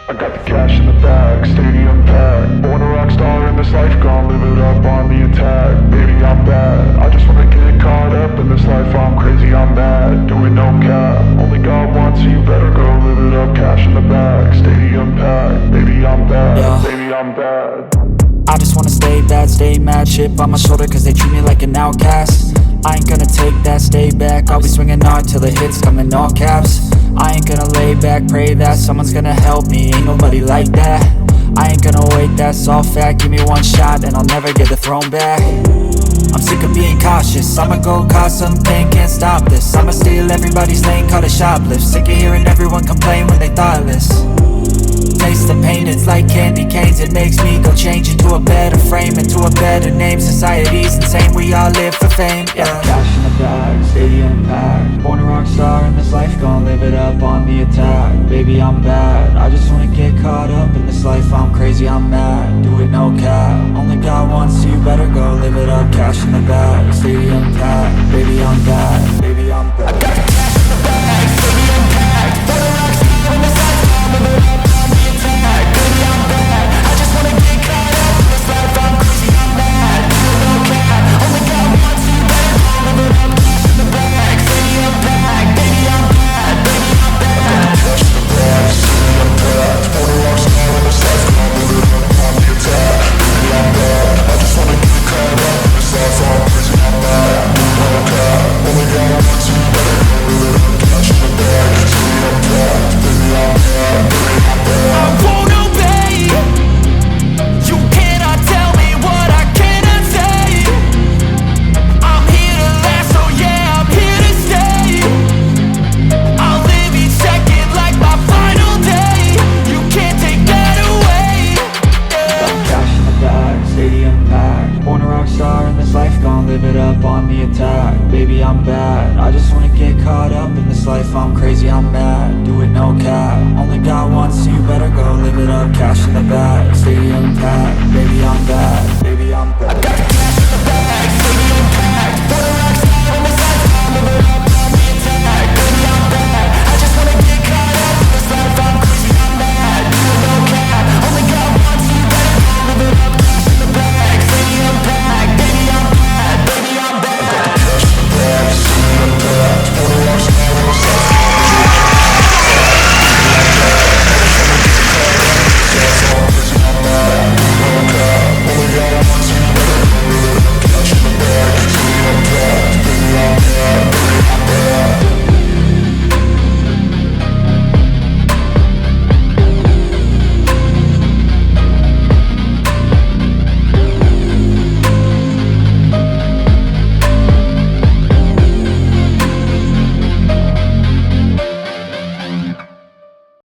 I got the cash in the bag, stadium packed. Born a rock star in this life, gon' live it up on the attack. Baby, I'm bad, I just wanna get caught up in this life. I'm crazy, I'm mad, doing no cap. Only God wants, so you better go live it up. Cash in the bag, stadium packed. Baby, I'm bad, Yeah. baby, I'm bad. I just wanna stay bad, stay mad. Chip on my shoulder cause they treat me like an outcast. I ain't gonna take that, stay back. I'll be swinging hard till the hits come in all caps. I ain't gonna lay back, pray that someone's gonna help me. Ain't nobody like that. I ain't gonna wait, that's all fact. Give me one shot and I'll never get the throne back. I'm sick of being cautious, I'ma go cause some pain, can't stop this. I'ma steal everybody's lane, call it shoplift. Sick of hearing everyone complain when they thoughtless. Taste the pain, it's like candy canes. It makes me go change into a better frame, into a better name. Society's insane, we all live for fame, yeah. Cash in the bag, stadium packed. Born a rock star in this life, gon' live it up on the attack. Baby, I'm bad, I just wanna get caught up in this life. I'm crazy, I'm mad, do it no cap. Only God wants, so you better go live it up. Cash in the bag, stadium packed. Baby, I'm bad, baby, I'm bad. I got the cash in the bag, stadium packed. Born a rock star in this life, gon' live it up. Baby, I'm bad, I just wanna get caught up in this life. I'm crazy, I'm mad, do it no cap. Only God wants, so you better go live it up. Cash in the bag, stadium packed. Baby, I'm bad, baby, I'm bad. Cash in the bag, stadium packed. Born a rock star in this life, gon' live it up on the attack. Baby, I'm bad, I just wanna get caught up in this life. I'm crazy, I'm mad, do it no cap. Only God wants, so you better go live it up. Cash in the bag, stadium packed. Baby, I'm bad, baby, I'm bad. I won't obey. You cannot tell me what I cannot say. I'm here to last, so yeah, I'm here to stay. I'll live each second like my final day. You can't take that away, yeah. Cash in the bag, stadium packed. Born a rock star in this life, gon' live it up on the attack. Baby, I'm bad, I just wanna get caught up in this life. I'm crazy, I'm mad, do it no cap. Only God wants, so you better go live it up. Cash in the bag, stadium packed. Baby, I'm bad, baby, I'm bad.